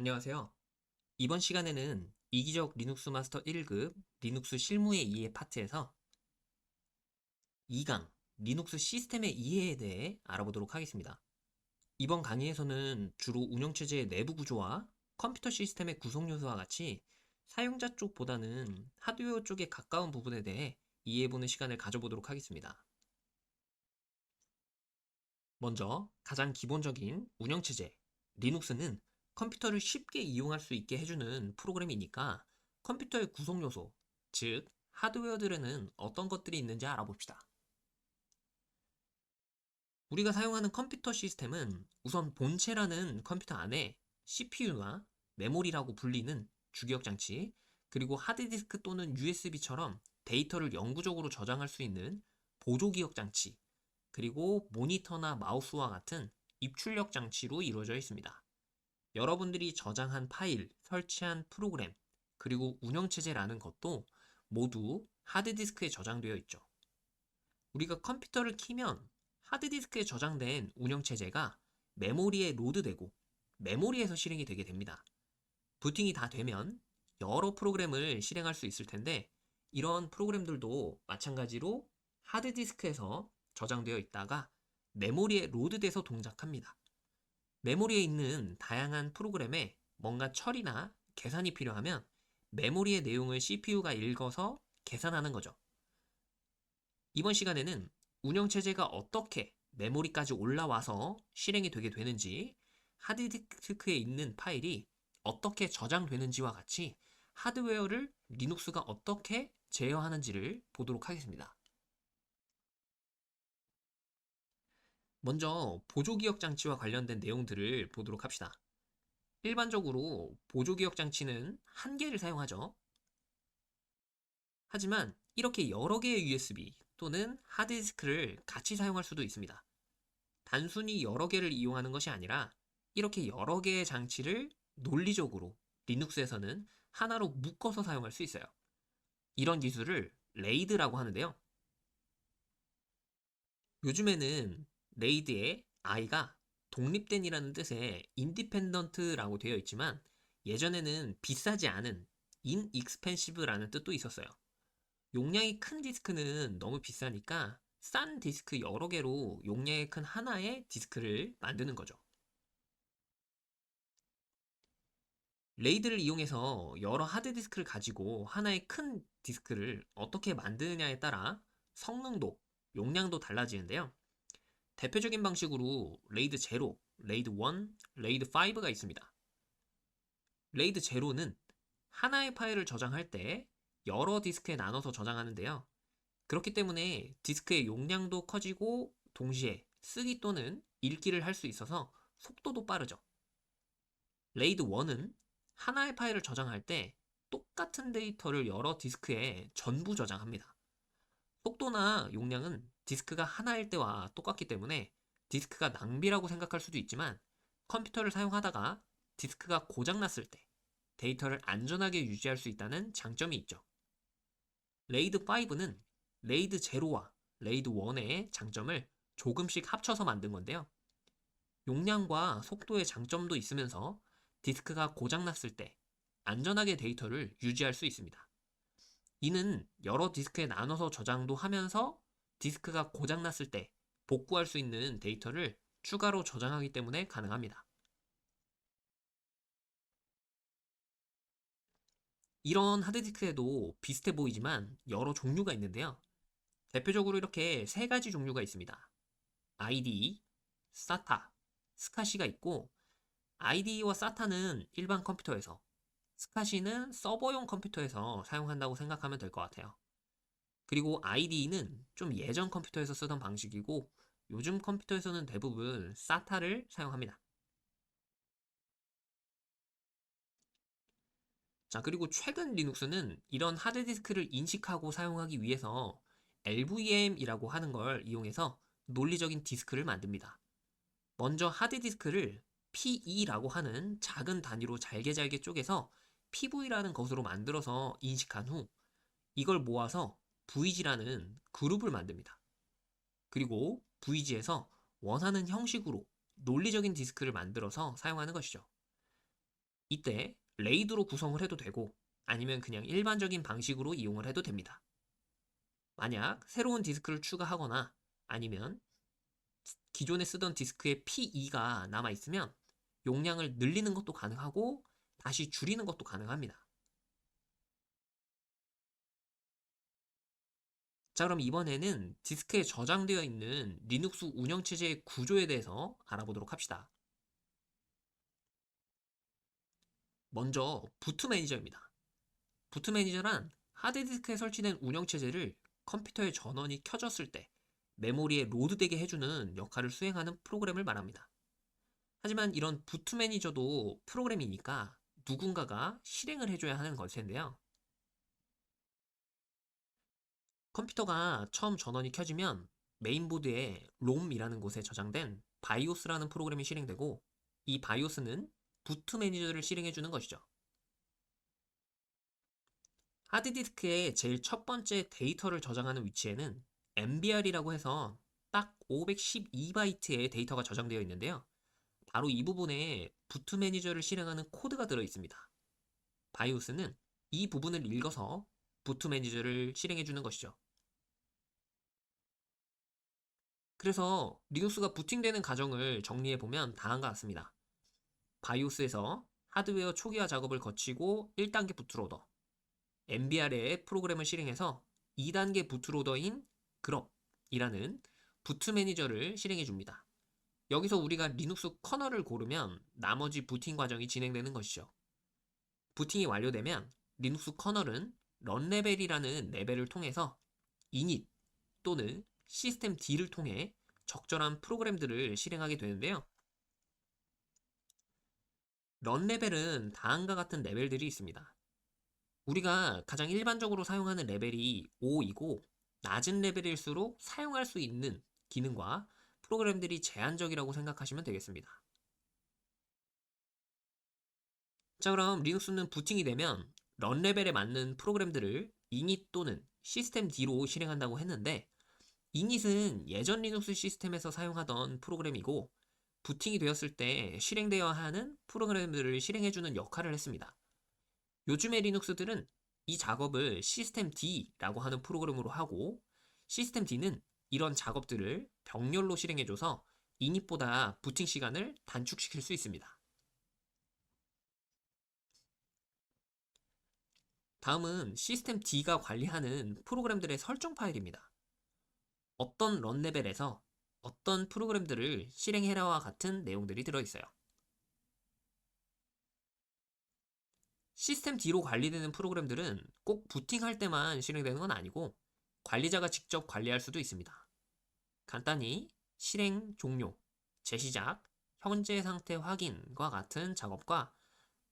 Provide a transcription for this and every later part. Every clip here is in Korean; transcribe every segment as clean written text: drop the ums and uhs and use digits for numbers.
안녕하세요. 이번 시간에는 이기적 리눅스 마스터 1급 리눅스 실무의 이해 파트에서 2강 리눅스 시스템의 이해에 대해 알아보도록 하겠습니다. 이번 강의에서는 주로 운영체제의 내부 구조와 컴퓨터 시스템의 구성 요소와 같이 사용자 쪽보다는 하드웨어 쪽에 가까운 부분에 대해 이해해보는 시간을 가져보도록 하겠습니다. 먼저 가장 기본적인 운영체제, 리눅스는 컴퓨터를 쉽게 이용할 수 있게 해주는 프로그램이니까 컴퓨터의 구성 요소, 즉 하드웨어들에는 어떤 것들이 있는지 알아봅시다. 우리가 사용하는 컴퓨터 시스템은 우선 본체라는 컴퓨터 안에 CPU나 메모리라고 불리는 주기억 장치, 그리고 하드디스크 또는 USB처럼 데이터를 영구적으로 저장할 수 있는 보조기억 장치, 그리고 모니터나 마우스와 같은 입출력 장치로 이루어져 있습니다. 여러분들이 저장한 파일, 설치한 프로그램, 그리고 운영체제라는 것도 모두 하드디스크에 저장되어 있죠. 우리가 컴퓨터를 키면 하드디스크에 저장된 운영체제가 메모리에 로드되고 메모리에서 실행이 되게 됩니다. 부팅이 다 되면 여러 프로그램을 실행할 수 있을 텐데 이런 프로그램들도 마찬가지로 하드디스크에서 저장되어 있다가 메모리에 로드돼서 동작합니다. 메모리에 있는 다양한 프로그램에 뭔가 처리나 계산이 필요하면 메모리의 내용을 CPU가 읽어서 계산하는 거죠. 이번 시간에는 운영체제가 어떻게 메모리까지 올라와서 실행이 되게 되는지, 하드디스크에 있는 파일이 어떻게 저장되는지와 같이 하드웨어를 리눅스가 어떻게 제어하는지를 보도록 하겠습니다. 먼저 보조기억 장치와 관련된 내용들을 보도록 합시다. 일반적으로 보조기억 장치는 한 개를 사용하죠. 하지만 이렇게 여러 개의 USB 또는 하드디스크를 같이 사용할 수도 있습니다. 단순히 여러 개를 이용하는 것이 아니라 이렇게 여러 개의 장치를 논리적으로 리눅스에서는 하나로 묶어서 사용할 수 있어요. 이런 기술을 레이드라고 하는데요. 요즘에는 레이드의 I가 독립된이라는 뜻의 independent라고 되어 있지만 예전에는 비싸지 않은 inexpensive라는 뜻도 있었어요. 용량이 큰 디스크는 너무 비싸니까 싼 디스크 여러 개로 용량이 큰 하나의 디스크를 만드는 거죠. 레이드를 이용해서 여러 하드디스크를 가지고 하나의 큰 디스크를 어떻게 만드느냐에 따라 성능도, 용량도 달라지는데요. 대표적인 방식으로 레이드 0, 레이드 1, 레이드 5가 있습니다. 레이드 0는 하나의 파일을 저장할 때 여러 디스크에 나눠서 저장하는데요. 그렇기 때문에 디스크의 용량도 커지고 동시에 쓰기 또는 읽기를 할 수 있어서 속도도 빠르죠. 레이드 1은 하나의 파일을 저장할 때 똑같은 데이터를 여러 디스크에 전부 저장합니다. 속도나 용량은 디스크가 하나일 때와 똑같기 때문에 디스크가 낭비라고 생각할 수도 있지만 컴퓨터를 사용하다가 디스크가 고장났을 때 데이터를 안전하게 유지할 수 있다는 장점이 있죠. 레이드 5는 레이드 0와 레이드 1의 장점을 조금씩 합쳐서 만든 건데요. 용량과 속도의 장점도 있으면서 디스크가 고장났을 때 안전하게 데이터를 유지할 수 있습니다. 이는 여러 디스크에 나눠서 저장도 하면서 디스크가 고장났을 때 복구할 수 있는 데이터를 추가로 저장하기 때문에 가능합니다. 이런 하드디스크에도 비슷해 보이지만 여러 종류가 있는데요. 대표적으로 이렇게 세 가지 종류가 있습니다. IDE, SATA, 스카시가 있고 IDE와 SATA는 일반 컴퓨터에서, 스카시는 서버용 컴퓨터에서 사용한다고 생각하면 될 것 같아요. 그리고 IDE는 좀 예전 컴퓨터에서 쓰던 방식이고 요즘 컴퓨터에서는 대부분 SATA를 사용합니다. 자, 그리고 최근 리눅스는 이런 하드디스크를 인식하고 사용하기 위해서 LVM이라고 하는 걸 이용해서 논리적인 디스크를 만듭니다. 먼저 하드디스크를 PE라고 하는 작은 단위로 잘게 잘게 쪼개서 PV라는 것으로 만들어서 인식한 후 이걸 모아서 VG라는 그룹을 만듭니다. 그리고 VG에서 원하는 형식으로 논리적인 디스크를 만들어서 사용하는 것이죠. 이때 레이드로 구성을 해도 되고 아니면 그냥 일반적인 방식으로 이용을 해도 됩니다. 만약 새로운 디스크를 추가하거나 아니면 기존에 쓰던 디스크의 P2가 남아있으면 용량을 늘리는 것도 가능하고 다시 줄이는 것도 가능합니다. 자, 그럼 이번에는 디스크에 저장되어 있는 리눅스 운영체제의 구조에 대해서 알아보도록 합시다. 먼저 부트 매니저입니다. 부트 매니저란 하드디스크에 설치된 운영체제를 컴퓨터의 전원이 켜졌을 때 메모리에 로드되게 해주는 역할을 수행하는 프로그램을 말합니다. 하지만 이런 부트 매니저도 프로그램이니까 누군가가 실행을 해줘야 하는 것인데요. 컴퓨터가 처음 전원이 켜지면 메인보드에 롬이라는 곳에 저장된 바이오스라는 프로그램이 실행되고 이 바이오스는 부트 매니저를 실행해주는 것이죠. 하드디스크의 제일 첫 번째 데이터를 저장하는 위치에는 MBR이라고 해서 딱 512바이트의 데이터가 저장되어 있는데요. 바로 이 부분에 부트 매니저를 실행하는 코드가 들어 있습니다. 바이오스는 이 부분을 읽어서 부트 매니저를 실행해 주는 것이죠. 그래서 리눅스가 부팅되는 과정을 정리해 보면 다음과 같습니다. 바이오스에서 하드웨어 초기화 작업을 거치고 1단계 부트로더, MBR에 프로그램을 실행해서 2단계 부트로더인 그럽이라는 부트 매니저를 실행해 줍니다. 여기서 우리가 리눅스 커널을 고르면 나머지 부팅 과정이 진행되는 것이죠. 부팅이 완료되면 리눅스 커널은 런 레벨이라는 레벨을 통해서 init 또는 시스템 D를 통해 적절한 프로그램들을 실행하게 되는데요. 런 레벨은 다음과 같은 레벨들이 있습니다. 우리가 가장 일반적으로 사용하는 레벨이 5이고 낮은 레벨일수록 사용할 수 있는 기능과 프로그램들이 제한적이라고 생각하시면 되겠습니다. 자, 그럼 리눅스는 부팅이 되면 런 레벨에 맞는 프로그램들을 init 또는 시스템 D로 실행한다고 했는데 init은 예전 리눅스 시스템에서 사용하던 프로그램이고 부팅이 되었을 때 실행되어야 하는 프로그램들을 실행해주는 역할을 했습니다. 요즘의 리눅스들은 이 작업을 시스템 D라고 하는 프로그램으로 하고 시스템 D는 이런 작업들을 병렬로 실행해줘서 init보다 부팅 시간을 단축시킬 수 있습니다. 다음은 시스템 D가 관리하는 프로그램들의 설정 파일입니다. 어떤 런 레벨에서 어떤 프로그램들을 실행해라와 같은 내용들이 들어있어요. 시스템 D로 관리되는 프로그램들은 꼭 부팅할 때만 실행되는 건 아니고 관리자가 직접 관리할 수도 있습니다. 간단히 실행 종료, 재시작, 현재 상태 확인과 같은 작업과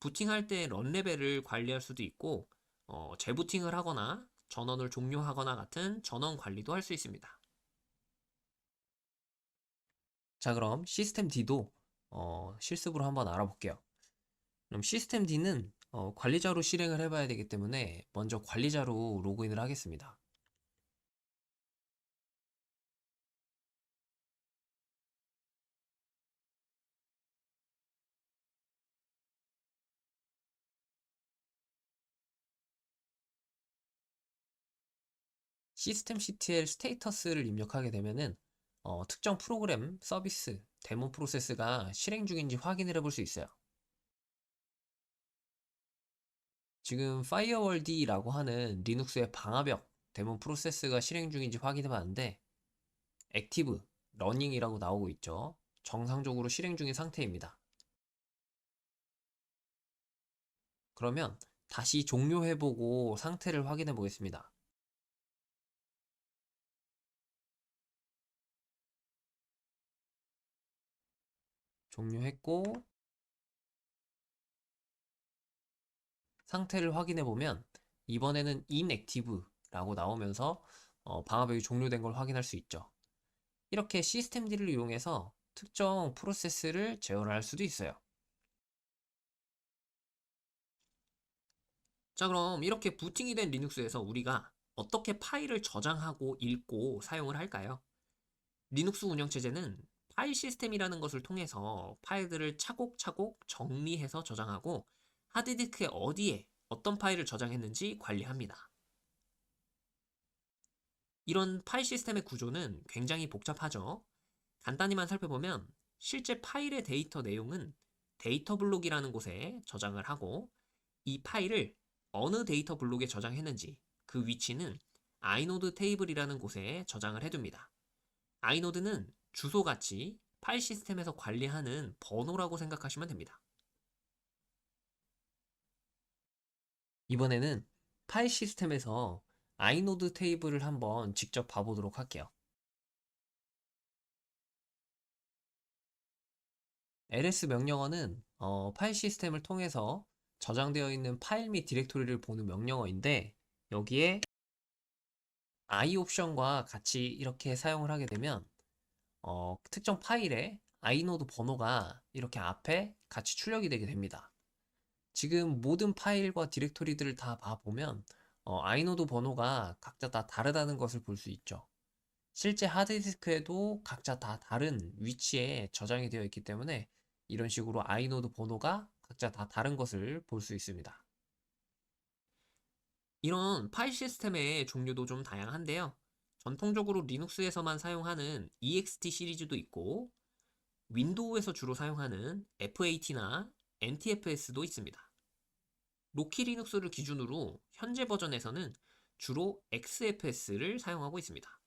부팅할 때 런 레벨을 관리할 수도 있고 재부팅을 하거나 전원을 종료하거나 같은 전원 관리도 할 수 있습니다. 자, 그럼 시스템 D도 실습으로 한번 알아볼게요. 그럼 시스템 D는 관리자로 실행을 해봐야 되기 때문에 먼저 관리자로 로그인을 하겠습니다. 시스템ctl 스테이터스를 입력하게 되면은 특정 프로그램, 서비스, 데모 프로세스가 실행 중인지 확인을 해볼 수 있어요. 지금 파이어월드라고 하는 리눅스의 방화벽 데모 프로세스가 실행 중인지 확인해 봤는데 액티브, 러닝이라고 나오고 있죠. 정상적으로 실행 중인 상태입니다. 그러면 다시 종료해보고 상태를 확인해 보겠습니다. 종료했고 상태를 확인해 보면 이번에는 inactive라고 나오면서 방화벽이 종료된 걸 확인할 수 있죠. 이렇게 시스템들을 이용해서 특정 프로세스를 제어할 수도 있어요. 자, 그럼 이렇게 부팅이 된 리눅스에서 우리가 어떻게 파일을 저장하고 읽고 사용을 할까요? 리눅스 운영체제는 파일 시스템이라는 것을 통해서 파일들을 차곡차곡 정리해서 저장하고 하드디스크의 어디에 어떤 파일을 저장했는지 관리합니다. 이런 파일 시스템의 구조는 굉장히 복잡하죠. 간단히만 살펴보면 실제 파일의 데이터 내용은 데이터 블록이라는 곳에 저장을 하고, 이 파일을 어느 데이터 블록에 저장했는지 그 위치는 아이노드 테이블이라는 곳에 저장을 해둡니다. 아이노드는 주소같이 파일 시스템에서 관리하는 번호라고 생각하시면 됩니다. 이번에는 파일 시스템에서 아이노드 테이블을 한번 직접 봐보도록 할게요. ls 명령어는 파일 시스템을 통해서 저장되어 있는 파일 및 디렉토리를 보는 명령어인데, 여기에 i 옵션과 같이 이렇게 사용을 하게 되면 특정 파일의 아이노드 번호가 이렇게 앞에 같이 출력이 되게 됩니다. 지금 모든 파일과 디렉토리들을 다 봐보면 아이노드 번호가 각자 다 다르다는 것을 볼 수 있죠. 실제 하드디스크에도 각자 다 다른 위치에 저장이 되어 있기 때문에 이런 식으로 아이노드 번호가 각자 다 다른 것을 볼 수 있습니다. 이런 파일 시스템의 종류도 좀 다양한데요. 전통적으로 리눅스에서만 사용하는 ext 시리즈도 있고, 윈도우에서 주로 사용하는 FAT나 NTFS도 있습니다. 로키 리눅스를 기준으로 현재 버전에서는 주로 XFS를 사용하고 있습니다.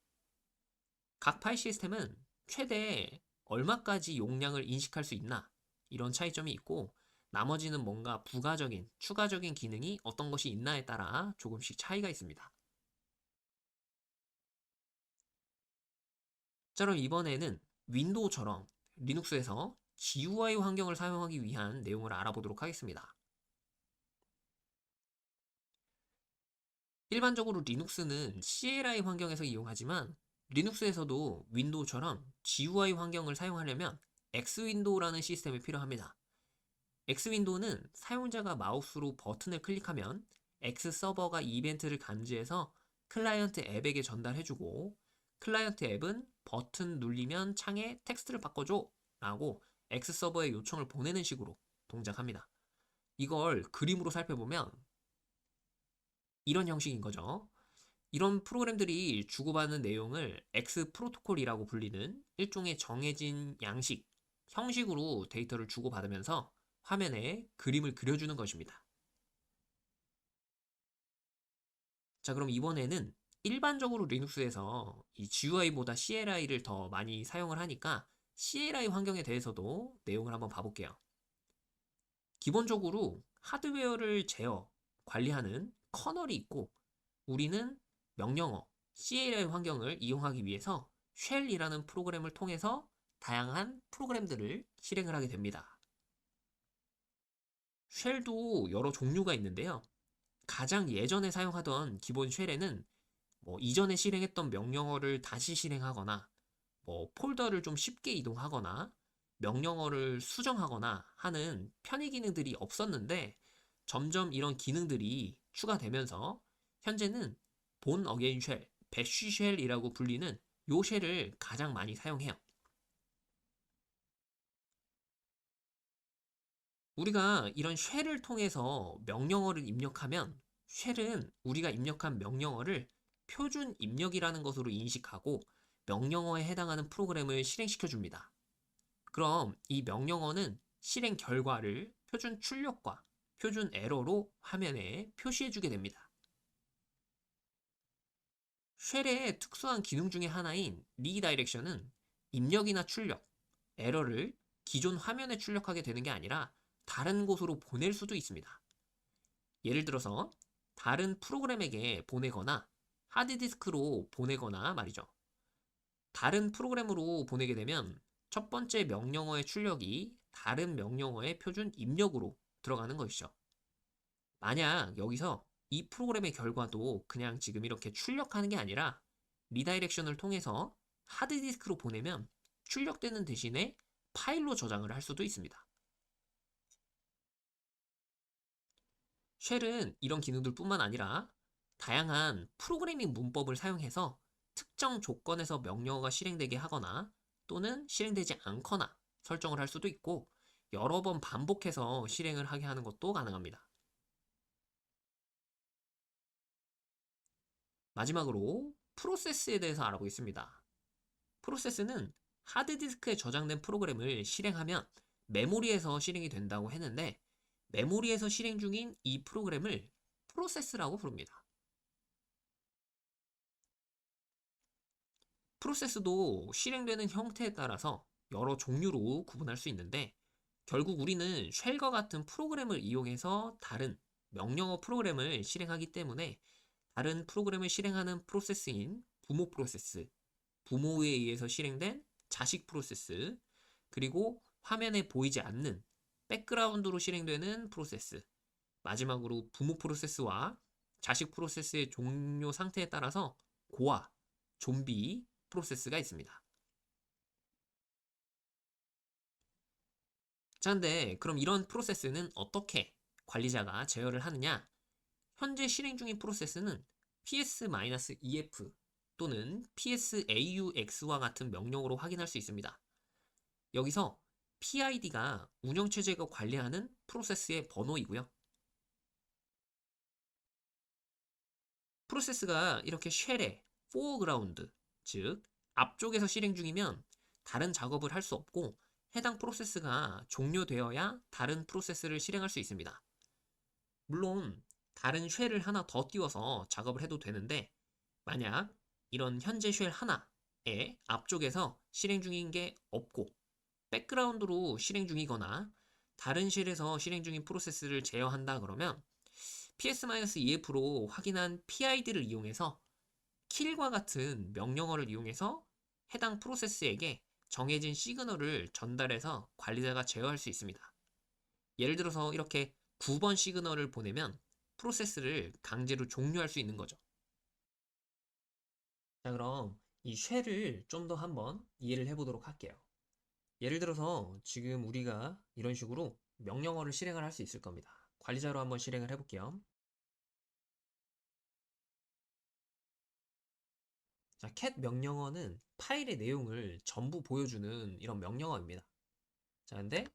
각 파일 시스템은 최대 얼마까지 용량을 인식할 수 있나, 이런 차이점이 있고, 나머지는 뭔가 부가적인, 추가적인 기능이 어떤 것이 있나에 따라 조금씩 차이가 있습니다. 자, 그럼 이번에는 윈도우처럼 리눅스에서 GUI 환경을 사용하기 위한 내용을 알아보도록 하겠습니다. 일반적으로 리눅스는 CLI 환경에서 이용하지만, 리눅스에서도 윈도우처럼 GUI 환경을 사용하려면 X윈도우라는 시스템이 필요합니다. X윈도우는 사용자가 마우스로 버튼을 클릭하면 X서버가 이벤트를 감지해서 클라이언트 앱에게 전달해주고, 클라이언트 앱은 버튼 눌리면 창에 텍스트를 바꿔줘 라고 X서버에 요청을 보내는 식으로 동작합니다. 이걸 그림으로 살펴보면 이런 형식인 거죠. 이런 프로그램들이 주고받는 내용을 X 프로토콜이라고 불리는 일종의 정해진 양식, 형식으로 데이터를 주고받으면서 화면에 그림을 그려주는 것입니다. 자, 그럼 이번에는 일반적으로 리눅스에서 이 GUI보다 CLI를 더 많이 사용을 하니까 CLI 환경에 대해서도 내용을 한번 봐볼게요. 기본적으로 하드웨어를 제어, 관리하는 커널이 있고, 우리는 명령어, CLI 환경을 이용하기 위해서 쉘이라는 프로그램을 통해서 다양한 프로그램들을 실행을 하게 됩니다. 쉘도 여러 종류가 있는데요. 가장 예전에 사용하던 기본 쉘에는 이전에 실행했던 명령어를 다시 실행하거나, 폴더를 좀 쉽게 이동하거나, 명령어를 수정하거나 하는 편의 기능들이 없었는데, 점점 이런 기능들이 추가되면서 현재는 본 어게인 쉘, 배쉬 쉘이라고 불리는 요 쉘을 가장 많이 사용해요. 우리가 이런 쉘을 통해서 명령어를 입력하면, 쉘은 우리가 입력한 명령어를 표준 입력이라는 것으로 인식하고 명령어에 해당하는 프로그램을 실행시켜 줍니다. 그럼 이 명령어는 실행 결과를 표준 출력과 표준 에러로 화면에 표시해 주게 됩니다. 쉘의 특수한 기능 중에 하나인 리다이렉션은 입력이나 출력, 에러를 기존 화면에 출력하게 되는 게 아니라 다른 곳으로 보낼 수도 있습니다. 예를 들어서 다른 프로그램에게 보내거나 하드디스크로 보내거나 말이죠. 다른 프로그램으로 보내게 되면 첫 번째 명령어의 출력이 다른 명령어의 표준 입력으로 들어가는 것이죠. 만약 여기서 이 프로그램의 결과도 그냥 지금 이렇게 출력하는 게 아니라 리다이렉션을 통해서 하드디스크로 보내면 출력되는 대신에 파일로 저장을 할 수도 있습니다. 쉘은 이런 기능들 뿐만 아니라 다양한 프로그래밍 문법을 사용해서 특정 조건에서 명령어가 실행되게 하거나 또는 실행되지 않거나 설정을 할 수도 있고, 여러 번 반복해서 실행을 하게 하는 것도 가능합니다. 마지막으로 프로세스에 대해서 알아보겠습니다. 프로세스는 하드디스크에 저장된 프로그램을 실행하면 메모리에서 실행이 된다고 했는데, 메모리에서 실행 중인 이 프로그램을 프로세스라고 부릅니다. 프로세스도 실행되는 형태에 따라서 여러 종류로 구분할 수 있는데, 결국 우리는 쉘과 같은 프로그램을 이용해서 다른 명령어 프로그램을 실행하기 때문에, 다른 프로그램을 실행하는 프로세스인 부모 프로세스, 부모에 의해서 실행된 자식 프로세스, 그리고 화면에 보이지 않는 백그라운드로 실행되는 프로세스, 마지막으로 부모 프로세스와 자식 프로세스의 종료 상태에 따라서 고아, 좀비 프로세스가 있습니다. 자, 근데 그럼 이런 프로세스는 어떻게 관리자가 제어를 하느냐? 현재 실행 중인 프로세스는 ps-ef 또는 psaux와 같은 명령으로 확인할 수 있습니다. 여기서 PID가 운영체제가 관리하는 프로세스의 번호이고요. 프로세스가 이렇게 쉘의 foreground, 즉 앞쪽에서 실행 중이면 다른 작업을 할 수 없고, 해당 프로세스가 종료되어야 다른 프로세스를 실행할 수 있습니다. 물론 다른 쉘을 하나 더 띄워서 작업을 해도 되는데, 만약 이런 현재 쉘 하나의 앞쪽에서 실행 중인 게 없고 백그라운드로 실행 중이거나 다른 쉘에서 실행 중인 프로세스를 제어한다 그러면 ps-ef로 확인한 PID를 이용해서 kill과 같은 명령어를 이용해서 해당 프로세스에게 정해진 시그널을 전달해서 관리자가 제어할 수 있습니다. 예를 들어서 이렇게 9번 시그널을 보내면 프로세스를 강제로 종료할 수 있는 거죠. 자, 그럼 이 쉘을 좀 더 한번 이해를 해보도록 할게요. 예를 들어서 지금 우리가 이런 식으로 명령어를 실행을 할 수 있을 겁니다. 관리자로 한번 실행을 해볼게요. 자, cat 명령어는 파일의 내용을 전부 보여주는 이런 명령어입니다. 자, 근데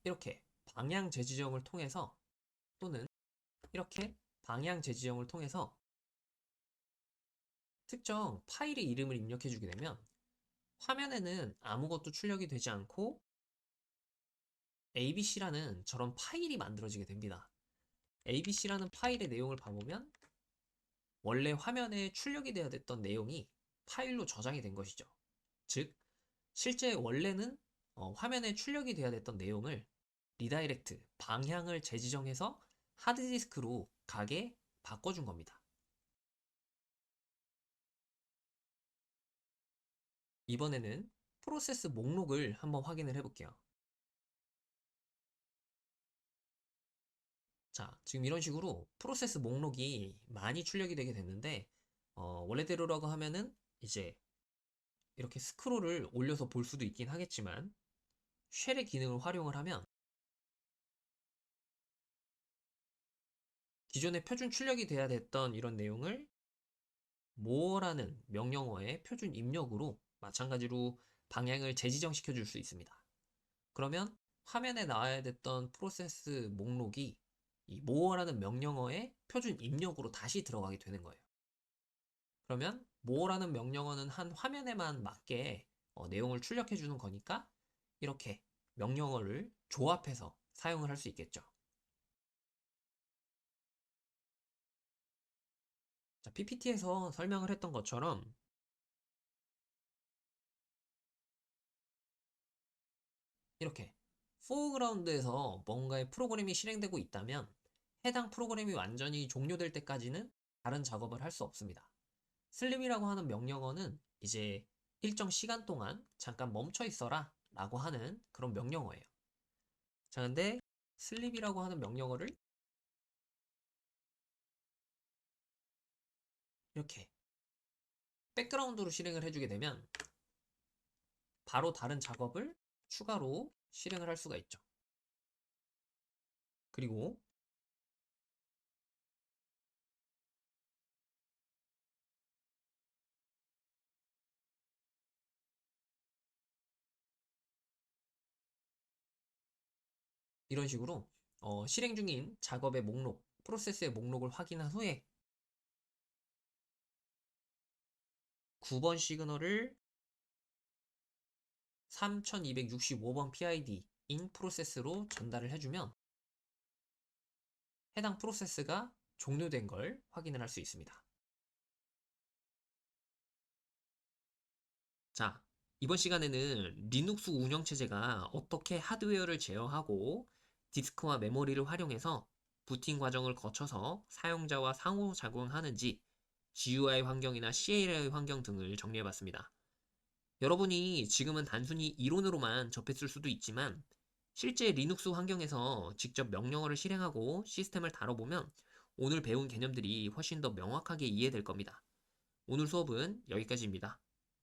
이렇게 방향 재지정을 통해서, 또는 이렇게 방향 재지정을 통해서 특정 파일의 이름을 입력해 주게 되면 화면에는 아무것도 출력이 되지 않고 abc라는 저런 파일이 만들어지게 됩니다. abc라는 파일의 내용을 봐보면 원래 화면에 출력이 되어야 됐던 내용이 파일로 저장이 된 것이죠. 즉, 실제 원래는 화면에 출력이 되어야 됐던 내용을 리다이렉트, 방향을 재지정해서 하드디스크로 가게 바꿔준 겁니다. 이번에는 프로세스 목록을 한번 확인을 해볼게요. 자, 지금 이런 식으로 프로세스 목록이 많이 출력이 되게 됐는데, 원래대로라고 하면은 이제 이렇게 스크롤을 올려서 볼 수도 있긴 하겠지만, 쉘의 기능을 활용을 하면 기존에 표준 출력이 돼야 됐던 이런 내용을 more라는 명령어의 표준 입력으로 마찬가지로 방향을 재지정시켜 줄 수 있습니다. 그러면 화면에 나와야 됐던 프로세스 목록이 이 more라는 명령어의 표준 입력으로 다시 들어가게 되는 거예요. 그러면 more라는 명령어는 한 화면에만 맞게 내용을 출력해 주는 거니까 이렇게 명령어를 조합해서 사용을 할 수 있겠죠. 자, PPT에서 설명을 했던 것처럼 이렇게 포그라운드에서 뭔가의 프로그램이 실행되고 있다면 해당 프로그램이 완전히 종료될 때까지는 다른 작업을 할 수 없습니다. 슬립이라고 하는 명령어는 이제 일정 시간 동안 잠깐 멈춰 있어라 라고 하는 그런 명령어예요. 자, 근데 슬립이라고 하는 명령어를 이렇게 백그라운드로 실행을 해주게 되면 바로 다른 작업을 추가로 실행을 할 수가 있죠. 그리고 이런 식으로 실행 중인 작업의 목록, 프로세스의 목록을 확인한 후에 9번 시그널을 3265번 PID인 프로세스로 전달을 해주면 해당 프로세스가 종료된 걸 확인을 할 수 있습니다. 자, 이번 시간에는 리눅스 운영체제가 어떻게 하드웨어를 제어하고 디스크와 메모리를 활용해서 부팅 과정을 거쳐서 사용자와 상호작용하는지 GUI 환경이나 CLI 환경 등을 정리해봤습니다. 여러분이 지금은 단순히 이론으로만 접했을 수도 있지만 실제 리눅스 환경에서 직접 명령어를 실행하고 시스템을 다뤄보면 오늘 배운 개념들이 훨씬 더 명확하게 이해될 겁니다. 오늘 수업은 여기까지입니다.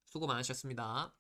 수고 많으셨습니다.